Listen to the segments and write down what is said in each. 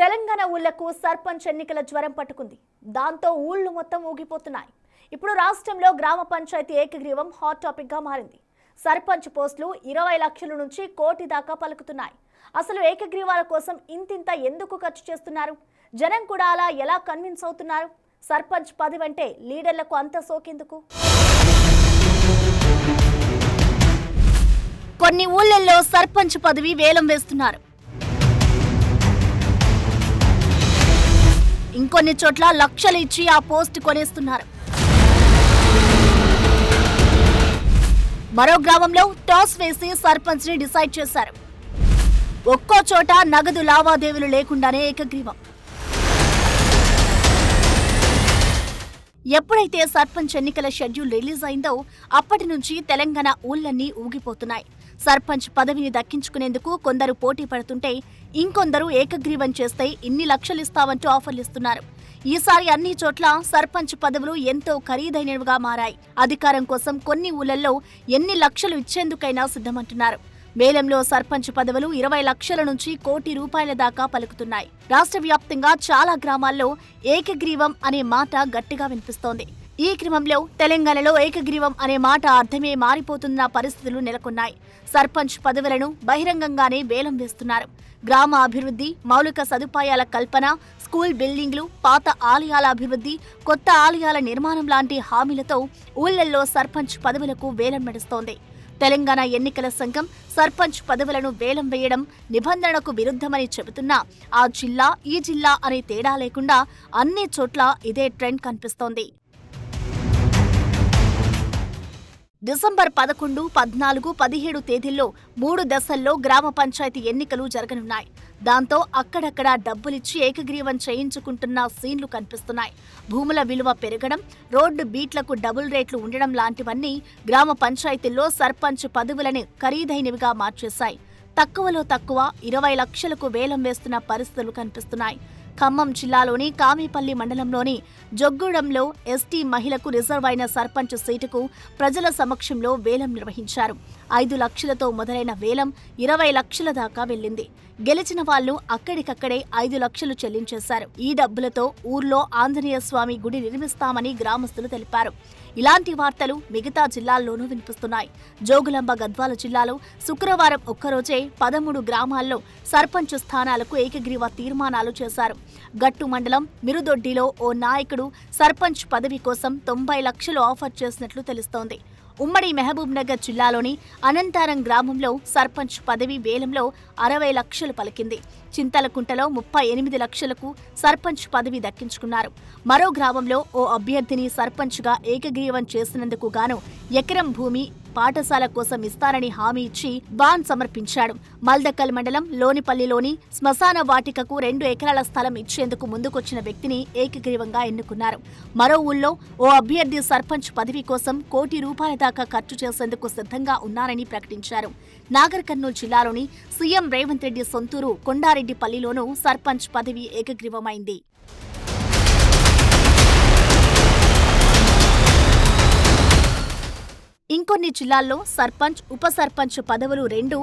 తెలంగాణ ఊళ్లకు సర్పంచ్ ఎన్నికల జ్వరం పట్టుకుంది. దాంతో ఊళ్ళు మొత్తం ఊగిపోతున్నాయి. ఇప్పుడు రాష్ట్రంలో గ్రామ పంచాయతీ ఏకగ్రీవం హాట్ టాపిక్ గా మారింది. సర్పంచ్ పోస్టులు 20 లక్షల నుంచి కోటి దాకా పలుకుతున్నాయి. అసలు ఏకగ్రీవాల కోసం ఇంతింత ఎందుకు ఖర్చు చేస్తున్నారు? జనం కూడా అలా ఎలా కన్విన్స్ అవుతున్నారు? సర్పంచ్ పదవి అంటే లీడర్లకు అంత సోకెందుకు? కొన్ని ఊళ్ళల్లో సర్పంచ్ పదవి వేలం వేస్తున్నారు. ఇంకొన్ని చోట్ల లక్షలు ఇచ్చి ఆ పోస్ట్ కొనేస్తున్నారు. మరో గ్రామంలో టాస్ వేసి సర్పంచ్ ని డిసైడ్ చేశారు. ఒక్కో చోట నగదు లావాదేవీలు లేకుండానే ఏకగ్రీవం. ఎప్పుడైతే సర్పంచ్ ఎన్నికల షెడ్యూల్ రిలీజ్ అయిందో అప్పటి నుంచి తెలంగాణ ఊళ్ళన్నీ ఊగిపోతున్నాయి. సర్పంచ్ పదవిని దక్కించుకునేందుకు కొందరు పోటీ పడుతుంటే ఇంకొందరు ఏకగ్రీవం చేస్తే ఇన్ని లక్షలు ఇస్తామంటూ ఆఫర్లు ఇస్తున్నారు. ఈసారి అన్ని చోట్ల సర్పంచ్ పదవులు ఎంతో ఖరీదైనవిగా మారాయి. అధికారం కోసం కొన్ని ఊళ్ళల్లో ఎన్ని లక్షలు ఇచ్చేందుకైనా సిద్ధమంటున్నారు. వేలంలో సర్పంచ్ పదవులు 20 లక్షల నుంచి కోటి రూపాయల దాకా పలుకుతున్నాయి. రాష్ట్ర వ్యాప్తంగా చాలా గ్రామాల్లో ఏకగ్రీవం అనే మాట గట్టిగా వినిపిస్తోంది. ఈ క్రమంలో తెలంగాణలో ఏకగ్రీవం అనే మాట అర్థమే మారిపోతున్న పరిస్థితులు నెలకొన్నాయి. సర్పంచ్ పదవులను బహిరంగంగానే వేలం వేస్తున్నారు. గ్రామ అభివృద్ధి, మౌలిక సదుపాయాల కల్పన, స్కూల్ బిల్డింగ్లు, పాత ఆలయాల అభివృద్ధి, కొత్త ఆలయాల నిర్మాణం లాంటి హామీలతో ఊళ్ళల్లో సర్పంచ్ పదవులకు వేలం నడుస్తోంది. తెలంగాణ ఎన్నికల సంఘం సర్పంచ్ పదవులను వేలం వేయడం నిబంధనలకు విరుద్ధమని చెబుతున్నా ఆ జిల్లా ఈ జిల్లా అనే తేడా లేకుండా అన్ని చోట్ల ఇదే ట్రెండ్ కనిపిస్తోంది. డిసెంబర్ 11, 14, 17 తేదీల్లో 3 దశల్లో గ్రామ పంచాయతీ ఎన్నికలు జరగనున్నాయి. దాంతో అక్కడక్కడ డబ్బులిచ్చి ఏకగ్రీవం చేయించుకుంటున్న సీన్లు కనిపిస్తున్నాయి. భూముల విలువ పెరగడం, రోడ్డు బీట్లకు డబుల్ రేట్లు ఉండడం లాంటివన్నీ గ్రామ పంచాయతీల్లో సర్పంచ్ పదవులని ఖరీదైనవిగా మార్చేశాయి. తక్కువలో తక్కువ 20 లక్షలకు వేలం వేస్తున్న పరిస్థితులు కనిపిస్తున్నాయి. ఖమ్మం జిల్లాలోని కామేపల్లి మండలంలోని జొగ్గూడెంలో ఎస్టీ మహిళకు రిజర్వ్ అయిన సర్పంచ్ సీటుకు ప్రజల సమక్షంలో వేలం నిర్వహించారు. 5 లక్షలతో మొదలైన వేలం 20 లక్షల దాకా వెళ్లింది. గెలిచిన వాళ్లు అక్కడికక్కడే 5 లక్షలు చెల్లించేశారు. ఈ డబ్బులతో ఊర్లో ఆంజనేయ స్వామి గుడి నిర్మిస్తామని గ్రామస్తులు తెలిపారు. ఇలాంటి వార్తలు మిగతా జిల్లాల్లోనూ వినిపిస్తున్నాయి. జోగులాంబ గద్వాల జిల్లాలో శుక్రవారం ఒక్కరోజే 13 గ్రామాల్లో సర్పంచ్ స్థానాలకు ఏకగ్రీవ తీర్మానాలు చేశారు. గట్టు మండలం మిరుదొడ్డిలో ఓ నాయకుడు సర్పంచ్ పదవి కోసం 90 లక్షలు ఆఫర్ చేసినట్లు తెలుస్తోంది. ఉమ్మడి మహబూబ్ నగర్ జిల్లాలోని అనంతారం గ్రామంలో సర్పంచ్ పదవి వేలంలో 60 లక్షలు పలికింది. చింతలకుంటలో 38 లక్షలకు సర్పంచ్ పదవి దక్కించుకున్నారు. మరో గ్రామంలో ఓ అభ్యర్థిని సర్పంచ్గా ఏకగ్రీవం చేసినందుకు గాను ఎకరం భూమి పాఠశాల కోసం ఇస్తారని హామీ ఇచ్చి బాండ్ సమర్పించాడు. మల్దకల్ మండలం లోనిపల్లిలోని శ్మశాన వాటికకు 2 ఎకరాల స్థలం ఇచ్చేందుకు ముందుకొచ్చిన వ్యక్తిని ఏకగ్రీవంగా ఎన్నుకున్నారు. మరో ఊళ్ళో ఓ అభ్యర్థి సర్పంచ్ పదవి కోసం కోటి రూపాయల దాకా ఖర్చు చేసేందుకు సిద్ధంగా ఉన్నారని ప్రకటించారు. నాగర్ కర్నూలు జిల్లాలోని సీఎం రేవంత్ రెడ్డి సొంతూరు కొండారెడ్డిపల్లిలోనూ సర్పంచ్ పదవి ఏకగ్రీవమైంది. ఇంకొన్ని జిల్లాల్లో సర్పంచ్, ఉప సర్పంచ్ పదవులు 2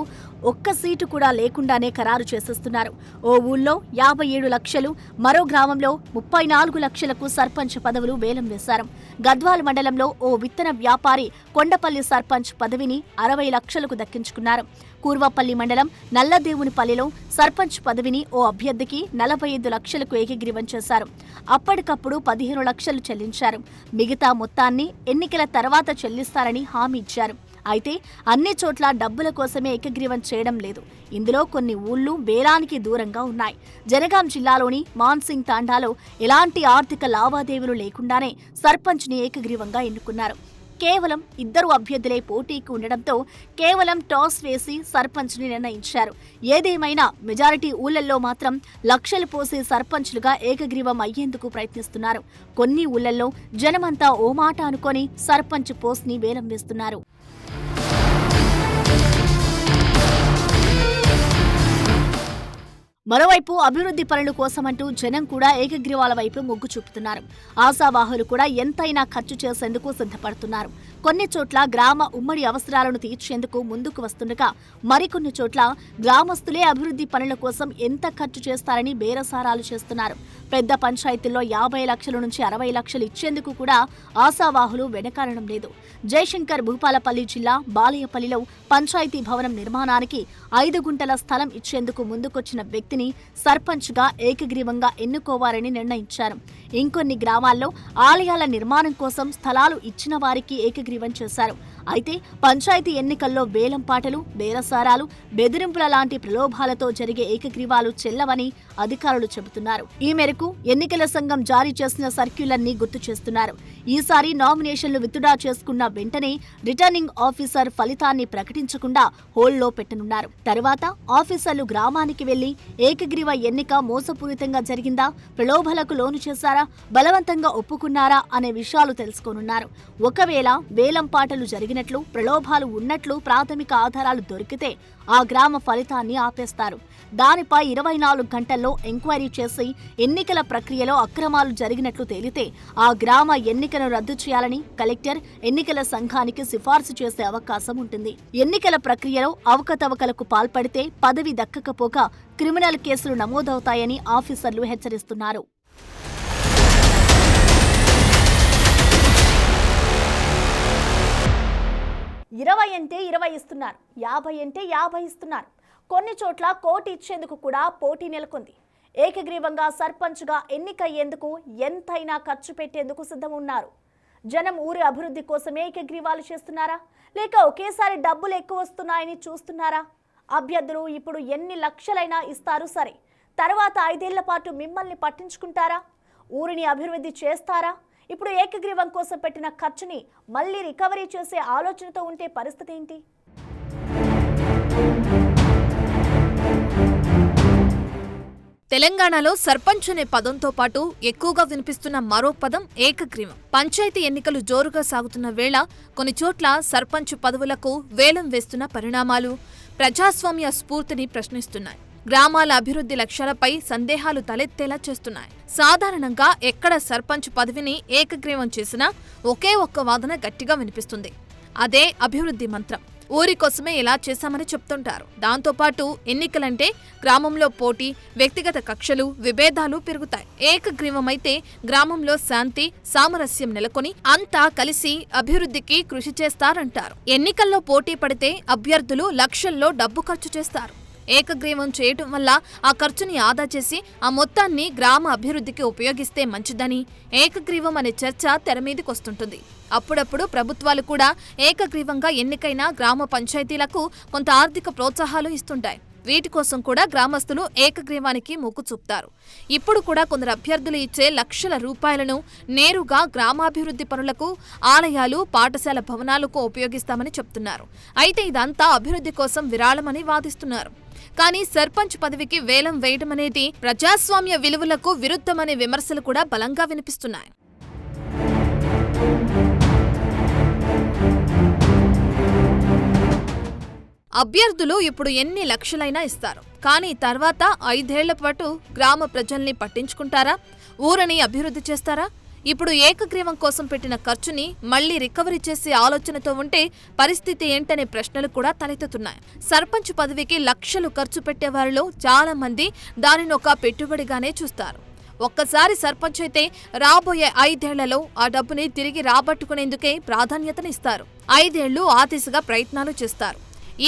ఒక్క సీటు కూడా లేకుండానే ఖరారు చేసేస్తున్నారు. ఓ ఊళ్ళో 57 లక్షలు, మరో గ్రామంలో 34 లక్షలకు సర్పంచ్ పదవులు వేలం వేశారు. గద్వాల మండలంలో ఓ విత్తన వ్యాపారి కొండపల్లి సర్పంచ్ పదవిని 60 లక్షలకు దక్కించుకున్నారు. కూర్వపల్లి మండలం నల్లదేవునిపల్లిలో సర్పంచ్ పదవిని ఓ అభ్యర్థికి 45 లక్షలకు ఏకగ్రీవం చేశారు. అప్పటికప్పుడు 15 లక్షలు చెల్లించారు. మిగతా మొత్తాన్ని ఎన్నికల తర్వాత చెల్లిస్తారని హామీ ఇచ్చారు. అయితే అన్ని చోట్ల డబ్బుల కోసమే ఏకగ్రీవం చేయడం లేదు. ఇందులో కొన్ని ఊళ్ళు వేలానికి దూరంగా ఉన్నాయి. జనగాం జిల్లాలోని మాన్సింగ్ తాండాలో ఎలాంటి ఆర్థిక లావాదేవీలు లేకుండానే సర్పంచ్ని ఏకగ్రీవంగా ఎన్నుకున్నారు. కేవలం 2 అభ్యర్థులే పోటీకి ఉండడంతో కేవలం టాస్ వేసి సర్పంచ్ని నిర్ణయించారు. ఏదేమైనా మెజారిటీ ఊళ్ళల్లో మాత్రం లక్షలు పోసి సర్పంచ్లుగా ఏకగ్రీవం అయ్యేందుకు ప్రయత్నిస్తున్నారు. కొన్ని ఊళ్ళల్లో జనమంతా ఓ మాట అనుకొని సర్పంచ్ పోస్ట్ని వేలం వేస్తున్నారు. మరోవైపు అభివృద్ధి పనుల కోసమంటూ జనం కూడా ఏకగ్రీవాల వైపు మొగ్గు చూపుతున్నారు. ఆశావాహులు కూడా ఎంతైనా ఖర్చు చేసేందుకు సిద్ధపడుతున్నారు. కొన్ని చోట్ల గ్రామ ఉమ్మడి అవసరాలను తీర్చేందుకు ముందుకు వస్తుండగా మరికొన్ని చోట్ల గ్రామస్తులే అభివృద్ధి పనుల కోసం ఎంత ఖర్చు చేస్తారని బేరసారాలు చేస్తున్నారు. పెద్ద పంచాయతీల్లో 50 లక్షల నుంచి 60 లక్షలు ఇచ్చేందుకు కూడా ఆశావాహులు వెనకాడడం లేదు. జయశంకర్ భూపాలపల్లి జిల్లా బాలయ్యపల్లిలో పంచాయతీ భవనం నిర్మాణానికి 5 గుంటల స్థలం ఇచ్చేందుకు ముందుకొచ్చిన వ్యక్తిని సర్పంచ్గా ఏకగ్రీవంగా ఎన్నుకోవాలని నిర్ణయించారు. ఇంకొన్ని గ్రామాల్లో ఆలయాల నిర్మాణం కోసం స్థలాలు ఇచ్చిన వారికి ఏకగ్రీవం చేశారు. అయితే పంచాయతీ ఎన్నికల్లో వేలంపాటలు, బేరసారాలు, బెదిరింపుల లాంటి ప్రలోభాలతో జరిగే ఏకగ్రీవాలు చెల్లవని అధికారులు చెబుతున్నారు. ఈ మేరకు ఎన్నికల సంఘం జారీ చేసిన సర్క్యులర్ ని గుర్తు చేస్తున్నారు. ఈసారి నామినేషన్లు విత్డ్రా చేసుకున్న వెంటనే రిటర్నింగ్ ఆఫీసర్ ఫలితాన్ని ప్రకటించకుండా హోల్డ్లో పెట్టనున్నారు. తర్వాత ఆఫీసర్లు గ్రామానికి వెళ్లి ఏకగ్రీవ ఎన్నిక మోసపూరితంగా జరిగిందా, ప్రలోభాలకు లోను చేశారా, బలవంతంగా ఒప్పుకున్నారా అనే విషయాలు తెలుసుకోనున్నారు. ఒకవేళ వేలంపాటలు జరిగినట్లు, ప్రలోభాలు ఉన్నట్లు ప్రాథమిక ఆధారాలు దొరికితే ఆ గ్రామ ఫలితాన్ని ఆపేస్తారు. దానిపై 24 గంటల్లో ఎంక్వైరీ చేసి ఎన్నికల ప్రక్రియలో అక్రమాలు జరిగినట్లు తేలితే ఆ గ్రామ ఎన్నికను రద్దు చేయాలని కలెక్టర్ ఎన్నికల సంఘానికి సిఫార్సు చేసే అవకాశం ఉంటుంది. ఎన్నికల ప్రక్రియలో అవకతవకలకు పాల్పడితే పదవి దక్కకపోగా క్రిమినల్ కేసులు నమోదవుతాయని ఆఫీసర్లు హెచ్చరిస్తున్నారు. 20 అంటే 20 ఇస్తున్నారు, 50 అంటే 50 ఇస్తున్నారు. కొన్ని చోట్ల కోటి ఇచ్చేందుకు కూడా పోటీ నెలకొంది. ఏకగ్రీవంగా సర్పంచ్గా ఎన్నికయ్యేందుకు ఎంతైనా ఖర్చు పెట్టేందుకు సిద్ధమున్నారు. జనం ఊరి అభివృద్ధి కోసమే ఏకగ్రీవాలు చేస్తున్నారా, లేక ఒకేసారి డబ్బులు ఎక్కువ వస్తున్నాయని చూస్తున్నారా? అభ్యర్థులు ఇప్పుడు ఎన్ని లక్షలైనా ఇస్తారు సరే, తర్వాత 5 ఏళ్ల పాటు మిమ్మల్ని పట్టించుకుంటారా? ఊరిని అభివృద్ధి చేస్తారా? ఇప్పుడు ఏకగ్రీవం కోసం పెట్టిన ఖర్చుని మళ్లీ రికవరీ చేసే ఆలోచనతో ఉంటే పరిస్థితి ఏంటి? తెలంగాణలో సర్పంచ్ అనే పదంతో పాటు ఎక్కువగా వినిపిస్తున్న మరో పదం ఏకగ్రీవం. పంచాయతీ ఎన్నికలు జోరుగా సాగుతున్న వేళ కొన్ని చోట్ల సర్పంచ్ పదవులకు వేలం వేస్తున్న పరిణామాలు ప్రజాస్వామ్య స్ఫూర్తిని ప్రశ్నిస్తున్నాయి. గ్రామాల అభివృద్ధి లక్ష్యాలపై సందేహాలు తలెత్తేలా చేస్తున్నాయి. సాధారణంగా ఎక్కడ సర్పంచ్ పదవిని ఏకగ్రీవం చేసినా ఒకే ఒక్క వాదన గట్టిగా వినిపిస్తుంది. అదే అభివృద్ధి మంత్రం. ఊరి కోసమే ఇలా చేశామని చెప్తుంటారు. దాంతోపాటు ఎన్నికలంటే గ్రామంలో పోటీ, వ్యక్తిగత కక్షలు, విభేదాలు పెరుగుతాయి. ఏకగ్రీవమైతే గ్రామంలో శాంతి, సామరస్యం నెలకొని అంతా కలిసి అభివృద్ధికి కృషి చేస్తారంటారు. ఎన్నికల్లో పోటీ పడితే అభ్యర్థులు లక్షల్లో డబ్బు ఖర్చు చేస్తారు. ఏకగ్రీవం చేయటం వల్ల ఆ ఖర్చుని ఆదా చేసి ఆ మొత్తాన్ని గ్రామ అభివృద్ధికి ఉపయోగిస్తే మంచిదని ఏకగ్రీవం అనే చర్చ తెరమీదికొస్తుంటుంది. అప్పుడప్పుడు ప్రభుత్వాలు కూడా ఏకగ్రీవంగా ఎన్నికైన గ్రామ పంచాయతీలకు కొంత ఆర్థిక ప్రోత్సాహాలు ఇస్తుంటాయి. వీటి కోసం కూడా గ్రామస్తులు ఏకగ్రీవానికి మొగ్గు చూపుతారు. ఇప్పుడు కూడా కొందరు అభ్యర్థులు ఇచ్చే లక్షల రూపాయలను నేరుగా గ్రామాభివృద్ధి పనులకు, ఆలయాలు, పాఠశాల భవనాలకు ఉపయోగిస్తామని చెప్తున్నారు. అయితే ఇదంతా అభివృద్ధి కోసం విరాళమని వాదిస్తున్నారు. కానీ సర్పంచ్ పదవికి వేలం వేయడం అనేది ప్రజాస్వామ్య విలువలకు విరుద్ధమనే విమర్శలు కూడా బలంగా వినిపిస్తున్నాయి. అభ్యర్థులు ఇప్పుడు ఎన్ని లక్షలైనా ఇస్తారు. కానీ తర్వాత 5 ఏళ్ల పాటు గ్రామ ప్రజల్ని పట్టించుకుంటారా? ఊరిని అభివృద్ధి చేస్తారా? ఇప్పుడు ఏకగ్రీవం కోసం పెట్టిన ఖర్చుని మళ్లీ రికవరీ చేసే ఆలోచనతో ఉంటే పరిస్థితి ఏంటనే ప్రశ్నలు కూడా తలెత్తుతున్నాయి. సర్పంచ్ పదవికి లక్షలు ఖర్చు పెట్టేవారిలో చాలా మంది దానిని ఒక పెట్టుబడిగానే చూస్తారు. ఒక్కసారి సర్పంచ్ అయితే రాబోయే 5 ఏళ్లలో ఆ డబ్బుని తిరిగి రాబట్టుకునేందుకే ప్రాధాన్యతనిస్తారు. 5 ఏళ్లు ఆ దిశగా ప్రయత్నాలు చేస్తారు.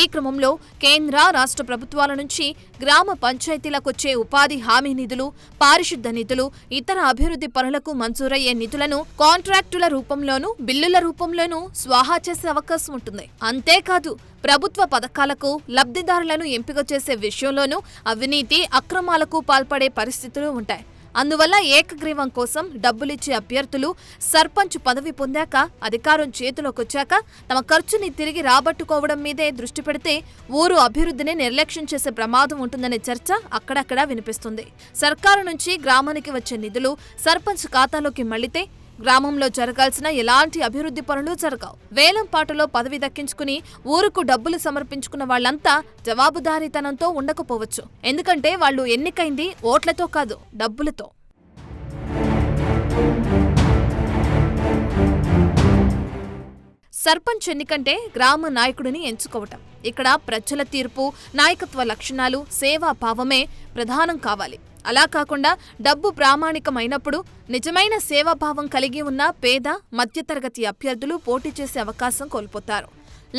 ఈ క్రమంలో కేంద్ర, రాష్ట్ర ప్రభుత్వాల నుంచి గ్రామ పంచాయతీలకొచ్చే ఉపాధి హామీ నిధులు, పారిశుద్ధ నిధులు, ఇతర అభివృద్ధి పనులకు మంజూరయ్యే నిధులను కాంట్రాక్టుల రూపంలోనూ, బిల్లుల రూపంలోనూ స్వాహా చేసే అవకాశం ఉంటుంది. అంతేకాదు ప్రభుత్వ పథకాలకు లబ్ధిదారులను ఎంపిక చేసే విషయంలోనూ అవినీతి, అక్రమాలకు పాల్పడే పరిస్థితులు ఉంటాయి. అందువల్ల ఏకగ్రీవం కోసం డబ్బులిచ్చే అభ్యర్థులు సర్పంచ్ పదవి పొందాక, అధికారం చేతిలోకొచ్చాక తమ ఖర్చుని తిరిగి రాబట్టుకోవడం మీదే దృష్టి పెడితే ఊరు అభివృద్ధిని నిర్లక్ష్యం చేసే ప్రమాదం ఉంటుందనే చర్చ అక్కడక్కడా వినిపిస్తుంది. సర్కారు నుంచి గ్రామానికి వచ్చే నిధులు సర్పంచ్ ఖాతాలోకి మళ్లితే గ్రామంలో జరగాల్సిన ఎలాంటి అభివృద్ధి పనులు జరగవు. వేలంపాటలో పదవి దక్కించుకుని ఊరుకు డబ్బులు సమర్పించుకున్న వాళ్లంతా జవాబుదారీతనంతో ఉండకపోవచ్చు. ఎందుకంటే వాళ్లు ఎన్నికైంది ఓట్లతో కాదు, డబ్బులతో. సర్పంచ్ ఎన్నికంటే గ్రామ నాయకుడిని ఎంచుకోవటం. ఇక్కడ ప్రజల తీర్పు, నాయకత్వ లక్షణాలు, సేవాభావమే ప్రధానం కావాలి. అలా కాకుండా డబ్బు ప్రామాణికమైనప్పుడు నిజమైన సేవాభావం కలిగి ఉన్న పేద, మధ్యతరగతి అభ్యర్థులు పోటీ చేసే అవకాశం కోల్పోతారు.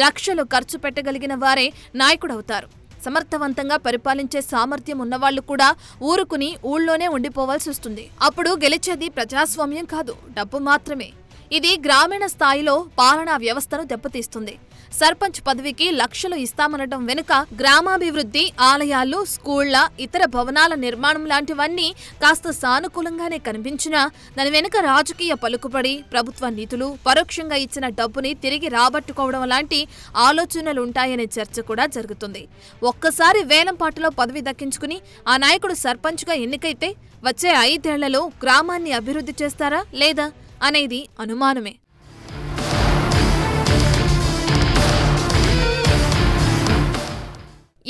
లక్షలు ఖర్చు పెట్టగలిగిన వారే నాయకుడవుతారు. సమర్థవంతంగా పరిపాలించే సామర్థ్యం ఉన్నవాళ్లు కూడా ఊరుకుని ఊళ్ళోనే ఉండిపోవాల్సి వస్తుంది. అప్పుడు గెలిచేది ప్రజాస్వామ్యం కాదు, డబ్బు మాత్రమే. ఇది గ్రామీణ స్థాయిలో పాలనా వ్యవస్థను దెబ్బతీస్తుంది. సర్పంచ్ పదవికి లక్షలు ఇస్తామనడం వెనుక గ్రామాభివృద్ధి, ఆలయాలు, స్కూళ్ల, ఇతర భవనాల నిర్మాణం లాంటివన్నీ కాస్త సానుకూలంగానే కనిపించినా దాని వెనుక రాజకీయ పలుకుబడి, ప్రభుత్వ నిధులు, పరోక్షంగా ఇచ్చిన డబ్బుని తిరిగి రాబట్టుకోవడం లాంటి ఆలోచనలుంటాయనే చర్చ కూడా జరుగుతుంది. ఒక్కసారి వేలంపాటలో పదవి దక్కించుకుని ఆ నాయకుడు సర్పంచ్గా ఎన్నికైతే వచ్చే 5 ఏళ్లలో గ్రామాన్ని అభివృద్ధి చేస్తారా లేదా అనేది అనుమానమే.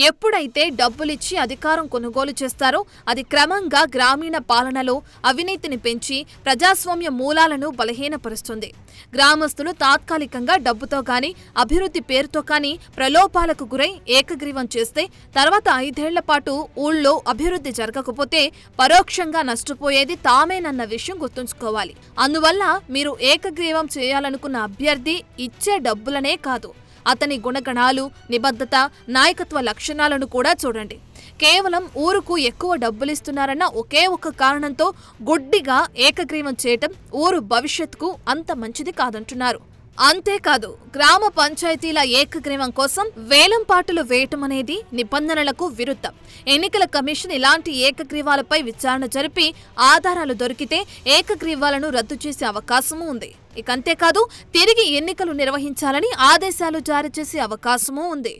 ఎప్పుడైతే డబ్బులిచ్చి అధికారం కొనుగోలు చేస్తారో అది క్రమంగా గ్రామీణ పాలనలో అవినీతిని పెంచి ప్రజాస్వామ్య మూలాలను బలహీనపరుస్తుంది. గ్రామస్తులు తాత్కాలికంగా డబ్బుతో కానీ, అభివృద్ధి పేరుతో కానీ ప్రలోభాలకు గురై ఏకగ్రీవం చేస్తే తర్వాత 5 ఏళ్ల పాటు ఊళ్ళో అభివృద్ధి జరగకపోతే పరోక్షంగా నష్టపోయేది తామేనన్న విషయం గుర్తుంచుకోవాలి. అందువల్ల మీరు ఏకగ్రీవం చేయాలనుకున్న అభ్యర్థి ఇచ్చే డబ్బులనే కాదు, అతని గుణగణాలు, నిబద్ధత, నాయకత్వ లక్షణాలను కూడా చూడండి. కేవలం ఊరుకు ఎక్కువ డబ్బులిస్తున్నారన్న ఒకే ఒక కారణంతో గుడ్డిగా ఏకగ్రీవం చేయటం ఊరు భవిష్యత్తుకు అంత మంచిది కాదంటున్నారు. అంతేకాదు, గ్రామ పంచాయతీల ఏకగ్రీవం కోసం వేలంపాటలు వేయటం అనేది నిబంధనలకు విరుద్ధం. ఎన్నికల కమిషన్ ఇలాంటి ఏకగ్రీవాలపై విచారణ జరిపి ఆధారాలు దొరికితే ఏకగ్రీవాలను రద్దు చేసే అవకాశమూ ఉంది. ఇకంతేకాదు, తిరిగి ఎన్నికలు నిర్వహించాలని ఆదేశాలు జారీ చేసే అవకాశమూ ఉంది.